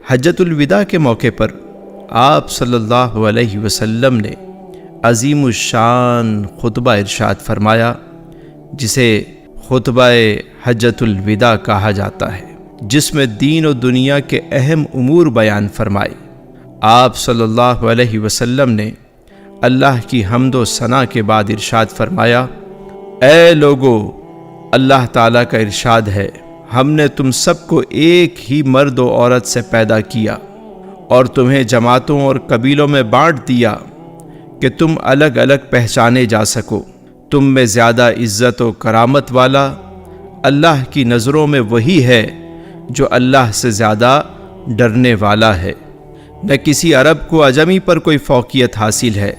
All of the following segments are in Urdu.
حجۃ الوداع کے موقع پر آپ صلی اللہ علیہ وسلم نے عظیم الشان خطبہ ارشاد فرمایا، جسے خطبہ حجۃ الوداع کہا جاتا ہے، جس میں دین و دنیا کے اہم امور بیان فرمائے۔ آپ صلی اللہ علیہ وسلم نے اللہ کی حمد و ثنا کے بعد ارشاد فرمایا، اے لوگو، اللہ تعالیٰ کا ارشاد ہے، ہم نے تم سب کو ایک ہی مرد و عورت سے پیدا کیا اور تمہیں جماعتوں اور قبیلوں میں بانٹ دیا کہ تم الگ الگ پہچانے جا سکو۔ تم میں زیادہ عزت و کرامت والا اللہ کی نظروں میں وہی ہے جو اللہ سے زیادہ ڈرنے والا ہے۔ نہ کسی عرب کو عجمی پر کوئی فوقیت حاصل ہے،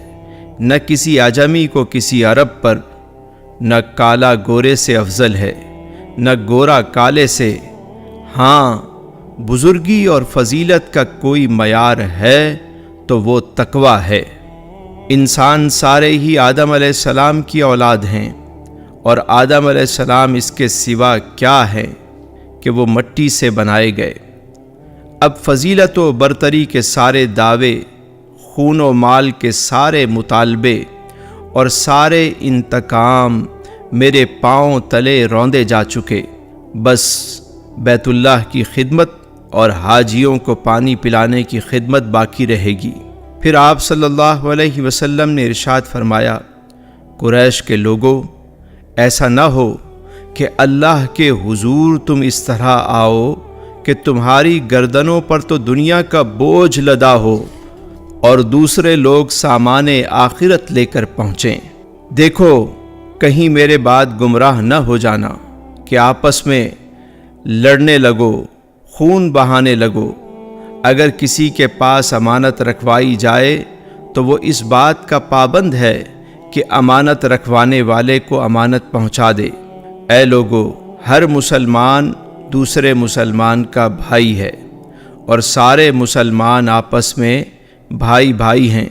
نہ کسی عجمی کو کسی عرب پر، نہ کالا گورے سے افضل ہے، نہ گورا کالے سے۔ ہاں، بزرگی اور فضیلت کا کوئی معیار ہے تو وہ تقوی ہے۔ انسان سارے ہی آدم علیہ السلام کی اولاد ہیں، اور آدم علیہ السلام اس کے سوا کیا ہے کہ وہ مٹی سے بنائے گئے۔ اب فضیلت و برتری کے سارے دعوے، خون و مال کے سارے مطالبے اور سارے انتقام میرے پاؤں تلے روندے جا چکے، بس بیت اللہ کی خدمت اور حاجیوں کو پانی پلانے کی خدمت باقی رہے گی۔ پھر آپ صلی اللہ علیہ وسلم نے ارشاد فرمایا، قریش کے لوگوں، ایسا نہ ہو کہ اللہ کے حضور تم اس طرح آؤ کہ تمہاری گردنوں پر تو دنیا کا بوجھ لدا ہو اور دوسرے لوگ سامان آخرت لے کر پہنچیں۔ دیکھو، کہیں میرے بعد گمراہ نہ ہو جانا کہ آپس میں لڑنے لگو، خون بہانے لگو۔ اگر کسی کے پاس امانت رکھوائی جائے تو وہ اس بات کا پابند ہے کہ امانت رکھوانے والے کو امانت پہنچا دے۔ اے لوگو، ہر مسلمان دوسرے مسلمان کا بھائی ہے اور سارے مسلمان آپس میں بھائی بھائی ہیں۔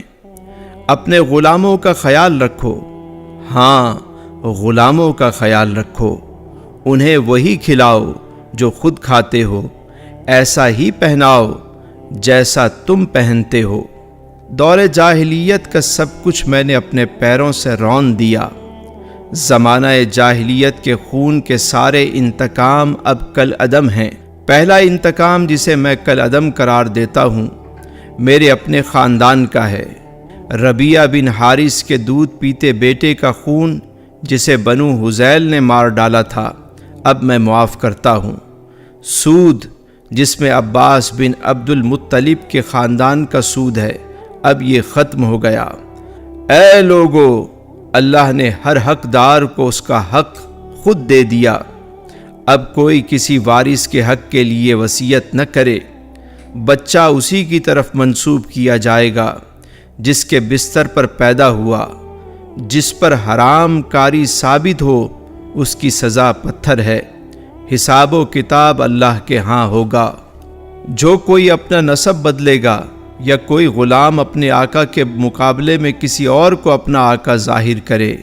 اپنے غلاموں کا خیال رکھو، ہاں، غلاموں کا خیال رکھو، انہیں وہی کھلاؤ جو خود کھاتے ہو، ایسا ہی پہناؤ جیسا تم پہنتے ہو۔ دور جاہلیت کا سب کچھ میں نے اپنے پیروں سے رون دیا۔ زمانہ جاہلیت کے خون کے سارے انتقام اب کل عدم ہیں۔ پہلا انتقام جسے میں کل عدم قرار دیتا ہوں میرے اپنے خاندان کا ہے۔ ربیعہ بن حارث کے دودھ پیتے بیٹے کا خون جسے بنو حذیل نے مار ڈالا تھا، اب میں معاف کرتا ہوں۔ سود جس میں عباس بن عبد المطلب کے خاندان کا سود ہے، اب یہ ختم ہو گیا۔ اے لوگو، اللہ نے ہر حقدار کو اس کا حق خود دے دیا۔ اب کوئی کسی وارث کے حق کے لیے وصیت نہ کرے۔ بچہ اسی کی طرف منسوب کیا جائے گا جس کے بستر پر پیدا ہوا۔ جس پر حرام کاری ثابت ہو اس کی سزا پتھر ہے۔ حساب و کتاب اللہ کے ہاں ہوگا۔ جو کوئی اپنا نسب بدلے گا یا کوئی غلام اپنے آقا کے مقابلے میں کسی اور کو اپنا آقا ظاہر کرے،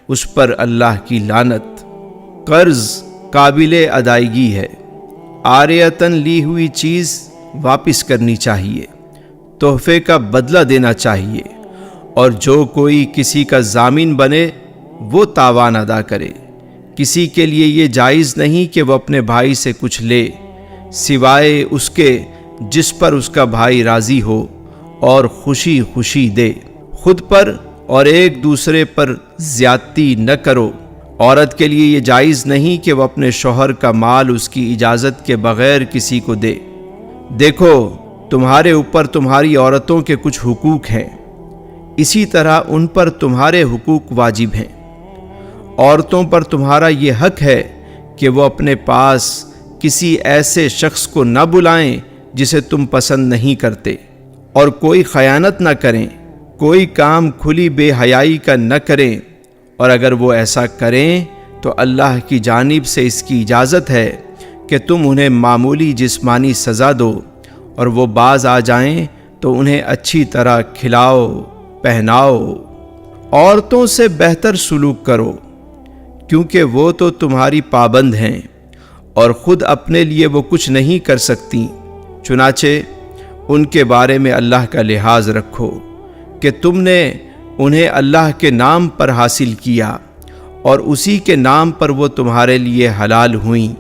اس پر اللہ کی لعنت۔ قرض قابل ادائیگی ہے، عاریتاً لی ہوئی چیز واپس کرنی چاہیے، تحفے کا بدلہ دینا چاہیے، اور جو کوئی کسی کا ضامن بنے وہ تاوان ادا کرے۔ کسی کے لیے یہ جائز نہیں کہ وہ اپنے بھائی سے کچھ لے سوائے اس کے جس پر اس کا بھائی راضی ہو اور خوشی خوشی دے۔ خود پر اور ایک دوسرے پر زیادتی نہ کرو۔ عورت کے لیے یہ جائز نہیں کہ وہ اپنے شوہر کا مال اس کی اجازت کے بغیر کسی کو دے۔ دیکھو، تمہارے اوپر تمہاری عورتوں کے کچھ حقوق ہیں، اسی طرح ان پر تمہارے حقوق واجب ہیں۔ عورتوں پر تمہارا یہ حق ہے کہ وہ اپنے پاس کسی ایسے شخص کو نہ بلائیں جسے تم پسند نہیں کرتے، اور کوئی خیانت نہ کریں، کوئی کام کھلی بے حیائی کا نہ کریں، اور اگر وہ ایسا کریں تو اللہ کی جانب سے اس کی اجازت ہے کہ تم انہیں معمولی جسمانی سزا دو، اور وہ باز آ جائیں تو انہیں اچھی طرح کھلاؤ پہناؤ۔ عورتوں سے بہتر سلوک کرو، کیونکہ وہ تو تمہاری پابند ہیں اور خود اپنے لیے وہ کچھ نہیں کر سکتی۔ چنانچہ ان کے بارے میں اللہ کا لحاظ رکھو کہ تم نے انہیں اللہ کے نام پر حاصل کیا اور اسی کے نام پر وہ تمہارے لیے حلال ہوئیں۔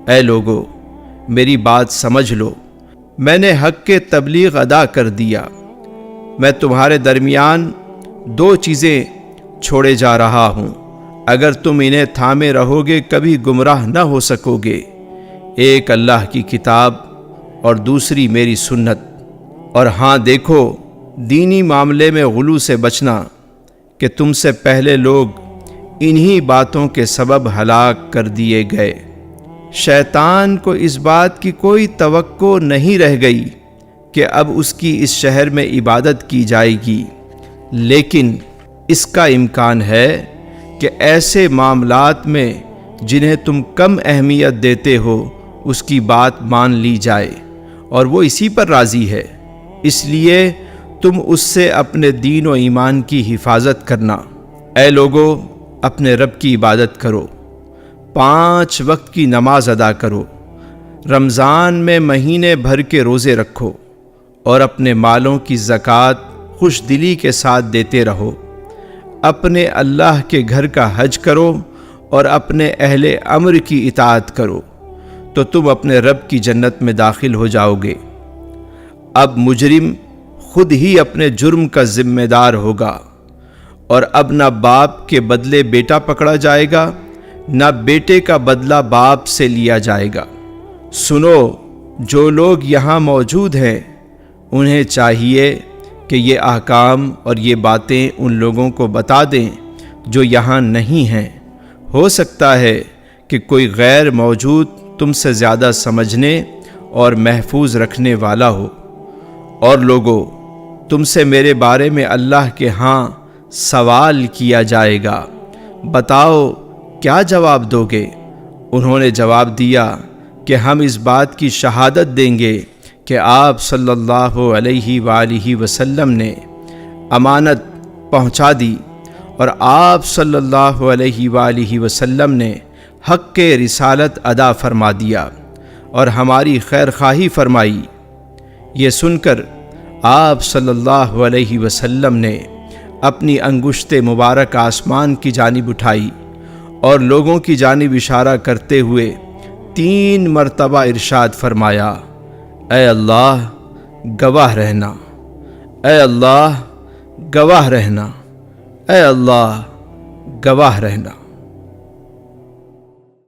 اے لوگو، میری بات سمجھ لو، میں نے حق کے تبلیغ ادا کر دیا۔ میں تمہارے درمیان دو چیزیں چھوڑے جا رہا ہوں، اگر تم انہیں تھامے رہو گے کبھی گمراہ نہ ہو سکو گے۔ ایک اللہ کی کتاب اور دوسری میری سنت۔ اور ہاں دیکھو، دینی معاملے میں غلو سے بچنا کہ تم سے پہلے لوگ انہی باتوں کے سبب ہلاک کر دیے گئے۔ شیطان کو اس بات کی کوئی توقع نہیں رہ گئی کہ اب اس کی اس شہر میں عبادت کی جائے گی، لیکن اس کا امکان ہے کہ ایسے معاملات میں جنہیں تم کم اہمیت دیتے ہو اس کی بات مان لی جائے، اور وہ اسی پر راضی ہے۔ اس لیے تم اس سے اپنے دین و ایمان کی حفاظت کرنا۔ اے لوگو، اپنے رب کی عبادت کرو، 5 وقت کی نماز ادا کرو، رمضان میں مہینے بھر کے روزے رکھو، اور اپنے مالوں کی زکوٰۃ خوش دلی کے ساتھ دیتے رہو۔ اپنے اللہ کے گھر کا حج کرو اور اپنے اہل امر کی اطاعت کرو، تو تم اپنے رب کی جنت میں داخل ہو جاؤ گے۔ اب مجرم خود ہی اپنے جرم کا ذمہ دار ہوگا، اور اب نہ باپ کے بدلے بیٹا پکڑا جائے گا، نہ بیٹے کا بدلہ باپ سے لیا جائے گا۔ سنو، جو لوگ یہاں موجود ہیں انہیں چاہیے کہ یہ احکام اور یہ باتیں ان لوگوں کو بتا دیں جو یہاں نہیں ہیں۔ ہو سکتا ہے کہ کوئی غیر موجود تم سے زیادہ سمجھنے اور محفوظ رکھنے والا ہو۔ اور لوگو، تم سے میرے بارے میں اللہ کے ہاں سوال کیا جائے گا، بتاؤ کیا جواب دو گے؟ انہوں نے جواب دیا کہ ہم اس بات کی شہادت دیں گے کہ آپ صلی اللہ علیہ وآلہ وسلم نے امانت پہنچا دی، اور آپ صلی اللہ علیہ وآلہ وسلم نے حق کے رسالت ادا فرما دیا اور ہماری خیر خواہی فرمائی۔ یہ سن کر آپ صلی اللہ علیہ وسلم نے اپنی انگشت مبارک آسمان کی جانب اٹھائی اور لوگوں کی جانب اشارہ کرتے ہوئے 3 مرتبہ ارشاد فرمایا، اے اللہ گواہ رہنا، اے اللہ گواہ رہنا، اے اللہ گواہ رہنا۔